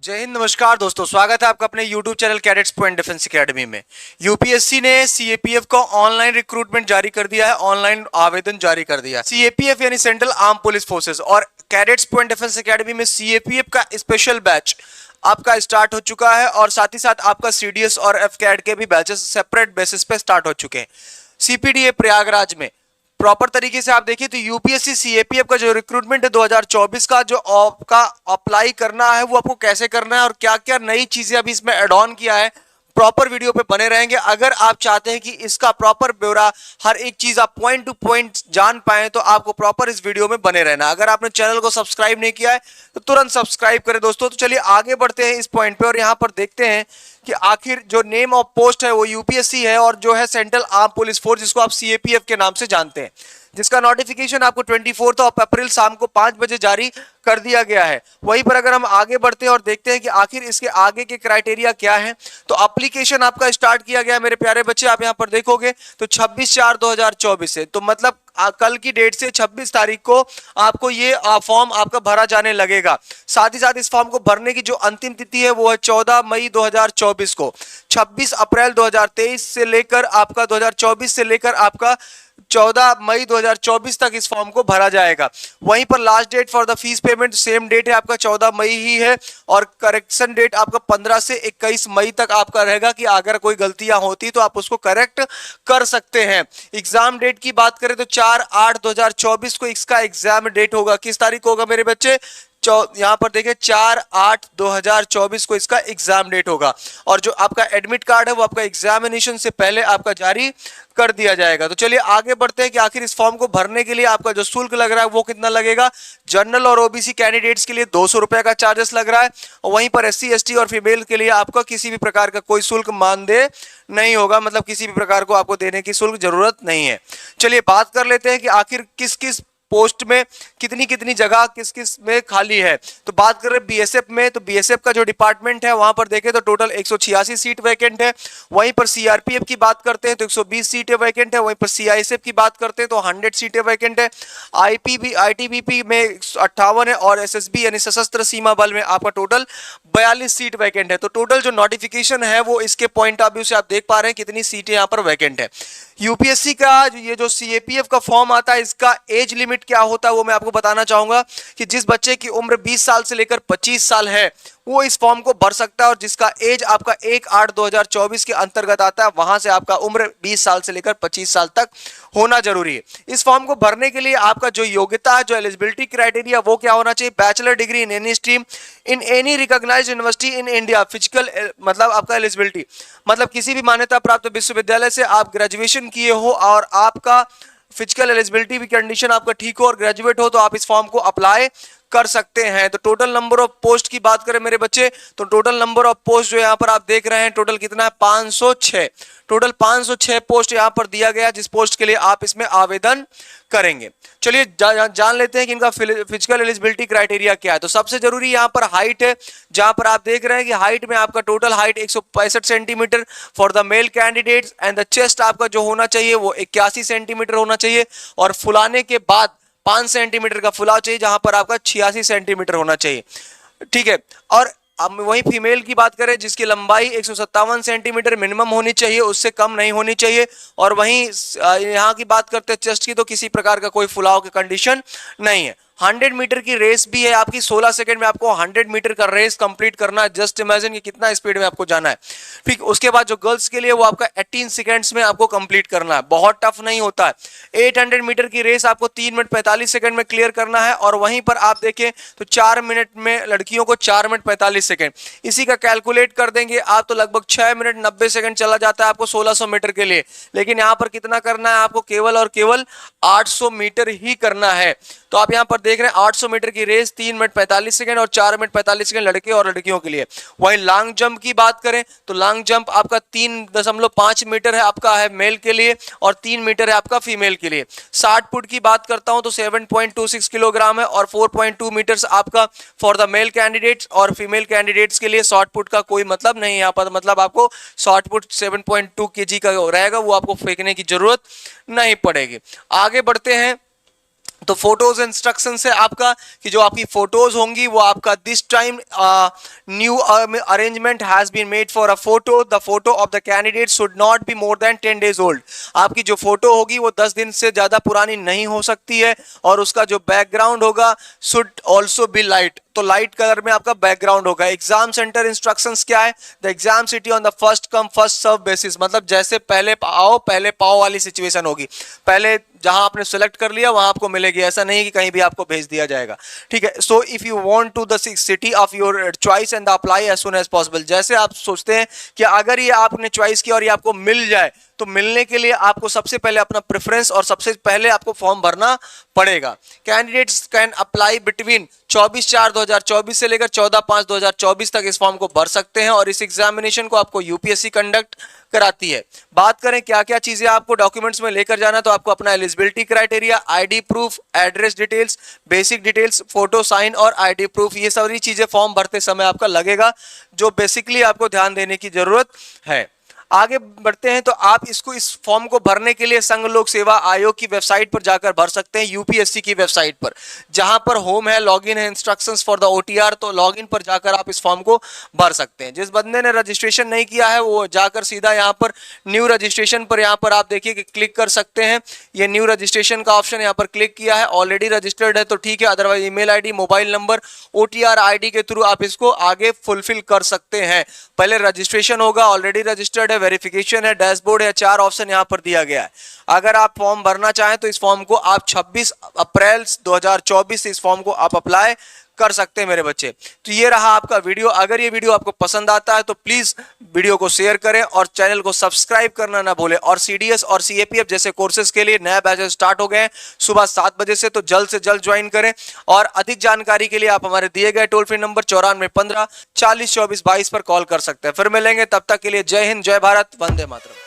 जय हिंद। नमस्कार दोस्तों, स्वागत है आपका अपने YouTube channel cadets point defence academy में। यूपीएससी ने सीएपीएफ को ऑनलाइन रिक्रूटमेंट जारी कर दिया है, ऑनलाइन आवेदन जारी कर दिया है। सीएपीएफ यानी सेंट्रल आर्म पुलिस फोर्सेस और कैडेट्स पॉइंट डिफेंस एकेडमी में सीएपीएफ का स्पेशल बैच आपका स्टार्ट हो चुका है और साथ ही साथ आपका सीडीएस और एफकैड के भी बैचेस सेपरेट बेसिस पे स्टार्ट हो चुके हैं। सीपीडीए प्रयागराज में प्रॉपर तरीके से आप देखिए तो यूपीएससी सीएपीएफ का जो रिक्रूटमेंट है 2024 का जो आपका अप्लाई करना है वो आपको कैसे करना है और क्या क्या नई चीजें अभी इसमें ऐड ऑन किया है, प्रॉपर वीडियो पे बने रहेंगे। अगर आप चाहते हैं कि इसका प्रॉपर ब्यौरा हर एक चीज आप पॉइंट टू पॉइंट जान पाए तो आपको प्रॉपर इस वीडियो में बने रहना। अगर आपने चैनल को सब्सक्राइब नहीं किया है तो तुरंत सब्सक्राइब करें दोस्तों। तो चलिए आगे बढ़ते हैं इस पॉइंट पे और यहाँ पर देखते हैं कि आखिर जो नेम ऑफ पोस्ट है वो यूपीएससी है और जो है सेंट्रल आर्म पुलिस फोर्स, जिसको आप सीएपीएफ के नाम से जानते हैं, जिसका नोटिफिकेशन आपको 24 अप्रैल शाम को 5 बजे जारी कर दिया गया है। वहीं पर अगर हम आगे बढ़ते हैं और देखते हैं कि आखिर इसके आगे के क्राइटेरिया क्या है, तो एप्लीकेशन आपका स्टार्ट किया गया मेरे प्यारे बच्चे। आप यहां पर देखोगे तो 26/4/2024 से, तो मतलब कल की डेट से 26 तारीख को आपको ये फॉर्म आपका भरा जाने लगेगा। साथ ही साथ इस फॉर्म को भरने की जो अंतिम तिथि है वो है 14 मई 2024 को। 26 अप्रैल 2023 से लेकर आपका 2024 से लेकर आपका 14 मई 2024 तक इस फॉर्म को भरा जाएगा। वहीं पर last date for the fees payment same date है आपका 14 मई ही है और करेक्शन डेट आपका 15 से 21 मई तक आपका रहेगा कि अगर कोई गलतियां होती तो आप उसको करेक्ट कर सकते हैं। एग्जाम डेट की बात करें तो 4/8/2024 को इसका एग्जाम डेट होगा। किस तारीख को होगा मेरे बच्चे? यहां पर देखें 4/8/2024 को इसका एग्जाम डेट होगा और जो आपका एडमिट कार्ड है वो आपका एग्जामिनेशन से पहले आपका जारी कर दिया जाएगा। तो चलिए आगे बढ़ते हैं कि आखिर इस फॉर्म को भरने के लिए आपका जो शुल्क लग रहा है वो कितना लगेगा। जनरल और ओबीसी कैंडिडेट्स के लिए 200 रुपए का चार्जेस लग रहा है और वहीं पर एससी एसटी और फीमेल के लिए आपका किसी भी प्रकार का कोई शुल्क मानदेय नहीं होगा, मतलब किसी भी प्रकार को आपको देने की शुल्क जरूरत नहीं है। चलिए बात कर लेते हैं कि आखिर किस किस पोस्ट में कितनी कितनी जगह किस किस में खाली है। तो बात करें बीएसएफ में, तो बीएसएफ का जो डिपार्टमेंट है वहां पर देखें तो टोटल 186 सीट वैकेंट है। वहीं पर सीआरपीएफ की बात करते हैं तो 120 सीटें वैकेंट है। वहीं पर सीआईएसएफ की बात करते हैं तो 100 सीटें वैकेंट है। आईटीबीपी में 58 है और एसएसबी यानी सशस्त्र सीमा बल में आपका टोटल 42 सीट वैकेंट है। तो टोटल जो नोटिफिकेशन है वो इसके पॉइंट ऑफ व्यू से आप देख पा रहे हैं कितनी सीटें यहाँ पर वैकेंट है। यूपीएससी का ये जो सीएपीएफ का फॉर्म आता है इसका एज लिमिट क्या होता है वो मैं आपको बताना चाहूंगा कि जिस बच्चे की उम्र 20 साल से लेकर 25 साल है वो इस फॉर्म को भर सकता है और जिसका एज आपका 1/8/2024 के अंतर्गत आता है वहां से आपका उम्र 20 साल से लेकर 25 साल तक होना जरूरी है। इस फॉर्म को भरने के लिए आपका जो योग्यता है, जो एलिजिबिलिटी क्राइटेरिया वो क्या होना चाहिए? Bachelor degree in any stream in any recognised university in India. Physical मतलब आपका एलिजिबिलिटी मतलब किसी भी मान्यता प्राप्त विश्वविद्यालय से आप ग्रेजुएशन किए हो और आपका फिजिकल एलिजिबिलिटी भी कंडीशन आपका ठीक हो और ग्रेजुएट हो तो आप इस फॉर्म को अप्लाई कर सकते हैं। तो टोटल नंबर ऑफ पोस्ट की बात करें मेरे बच्चे तो टोटल नंबर ऑफ पोस्ट जो यहाँ पर आप देख रहे हैं टोटल कितना है? 506। टोटल 506 पोस्ट यहाँ पर दिया गया जिस पोस्ट के लिए आप इसमें आवेदन करेंगे। चलिए जान लेते हैं कि इनका फिजिकल एलिजिबिलिटी क्राइटेरिया क्या है। तो सबसे जरूरी यहाँ पर हाइट है, जहां पर आप देख रहे हैं कि हाइट में आपका total height 165 centimetre for the male candidates and the chest आपका जो होना चाहिए वो 81 सेंटीमीटर होना चाहिए और फुलाने के बाद 5 सेंटीमीटर का फुलाव चाहिए जहां पर आपका 86 सेंटीमीटर होना चाहिए। ठीक है। और अब वहीं फीमेल की बात करें जिसकी लंबाई 157 सेंटीमीटर मिनिमम होनी चाहिए, उससे कम नहीं होनी चाहिए। और वहीं यहाँ की बात करते हैं चेस्ट की तो किसी प्रकार का कोई फुलाव की कंडीशन नहीं है। 100 मीटर की रेस भी है आपकी, 16 सेकंड में आपको 100 मीटर का रेस कंप्लीट करना है। जस्ट इमेजिन कि कितना स्पीड में आपको जाना है। ठीक, उसके बाद जो गर्ल्स के लिए वो आपका 18 सेकंड्स में आपको कंप्लीट करना है, बहुत टफ नहीं होता है। 800 मीटर की रेस आपको 3 मिनट 45 सेकंड में क्लियर करना है और वहीं पर आप देखें तो 4 मिनट में लड़कियों को 4 मिनट 45 सेकंड, इसी का कैलकुलेट कर देंगे आप तो लगभग 6 मिनट 90 सेकंड चला जाता है आपको 1600 मीटर के लिए। लेकिन यहाँ पर कितना करना है आपको? केवल और केवल 800 मीटर ही करना है। तो आप यहाँ पर देख रहे हैं 800 मीटर की रेस 3 मिनट 45 सेकंड और 4 मिनट 45 सेकंड लड़के और लड़कियों के लिए। वहीं लॉन्ग जंप की बात करें तो लॉन्ग जंप आपका 3.5 मीटर है आपका है मेल के लिए और 3 मीटर है आपका फीमेल के लिए। 60 फुट की बात करता हूं तो 7.26 किलोग्राम है और 4.2 मीटर्स आपका फॉर द मेल कैंडिडेट्स और फीमेल कैंडिडेट्स के लिए शॉर्ट पुट का कोई मतलब नहीं है यहाँ पर, मतलब आपको शॉर्ट पुट 7.2 kg का रहेगा, वो आपको फेंकने की जरूरत नहीं पड़ेगी। आगे बढ़ते हैं तो फोटोज इंस्ट्रक्शन से आपका कि जो आपकी फोटोज होंगी वो आपका this time new arrangement has been made for a photo, the photo of the candidate should not be more than 10 days old. आपकी जो फोटो होगी वो 10 दिन से ज्यादा पुरानी नहीं हो सकती है, और उसका जो बैकग्राउंड होगा शुड ऑल्सो बी लाइट, तो लाइट कलर में आपका बैकग्राउंड होगा। एग्जाम सेंटर इंस्ट्रक्शंस क्या है, the exam city on the first come first serve basis, मतलब जैसे पहले आओ पहले पाओ वाली सिचुएशन होगी, पहले जहां आपने सेलेक्ट कर लिया वहां आपको मिलेगी, ऐसा नहीं कि कहीं भी आपको भेज दिया जाएगा, ठीक है। So if you want to the city of your choice and apply as soon as possible, जैसे आप सोचते हैं कि अगर ये आपने चॉइस किया और ये आपको मिल जाए, तो मिलने के लिए आपको सबसे पहले अपना प्रेफरेंस और सबसे पहले आपको फॉर्म भरना पड़ेगा। कैंडिडेट्स कैन अप्लाई बिटवीन 24/4/2024 से लेकर 14/5/2024 तक इस फॉर्म को भर सकते हैं, और इस एग्जामिनेशन को आपको यूपीएससी कंडक्ट कराती है। बात करें क्या क्या चीजें आपको डॉक्यूमेंट्स में लेकर जाना, तो आपको अपना eligibility criteria, ID proof, address details, basic details, photo sign और आईडी प्रूफ, ये सारी चीजें फॉर्म भरते समय आपका लगेगा, जो बेसिकली आपको ध्यान देने की जरूरत है। आगे बढ़ते हैं, तो आप इसको इस फॉर्म को भरने के लिए संघ लोक सेवा आयोग की वेबसाइट पर जाकर भर सकते हैं, यूपीएससी की वेबसाइट पर, जहां पर होम है, लॉगिन है, इंस्ट्रक्शंस फॉर द ओटीआर, तो लॉगिन पर जाकर आप इस फॉर्म को भर सकते हैं। जिस बंदे ने रजिस्ट्रेशन नहीं किया है वो जाकर सीधा यहां पर न्यू रजिस्ट्रेशन पर यहां पर आप देखिए कि क्लिक कर सकते हैं। ये न्यू रजिस्ट्रेशन का ऑप्शन यहां पर क्लिक किया है, ऑलरेडी रजिस्टर्ड है तो ठीक है, otherwise email ID, mobile number, OTR ID के थ्रू आप इसको आगे फुलफिल कर सकते हैं। पहले रजिस्ट्रेशन होगा, ऑलरेडी रजिस्टर्ड है, वेरिफिकेशन है, डैशबोर्ड है, 4 ऑप्शन यहां पर दिया गया है। अगर आप फॉर्म भरना चाहें तो इस फॉर्म को आप 26 अप्रैल 2024 से इस फॉर्म को आप अप्लाई कर सकते हैं मेरे बच्चे। तो ये रहा आपका वीडियो। अगर ये वीडियो आपको पसंद आता है तो प्लीज वीडियो को शेयर करें और चैनल को सब्सक्राइब करना ना भूलें। और सीडीएस और सीएपीएफ जैसे कोर्सेज के लिए नया बैचेस स्टार्ट हो गए हैं सुबह 7 बजे से जल्द ज्वाइन करें। और अधिक जानकारी के लिए आप हमारे दिए गए टोल फ्री नंबर 9415 40 24 22 पर कॉल कर सकते हैं। फिर मिलेंगे, तब तक के लिए जय हिंद, जय भारत, वंदे मातरम।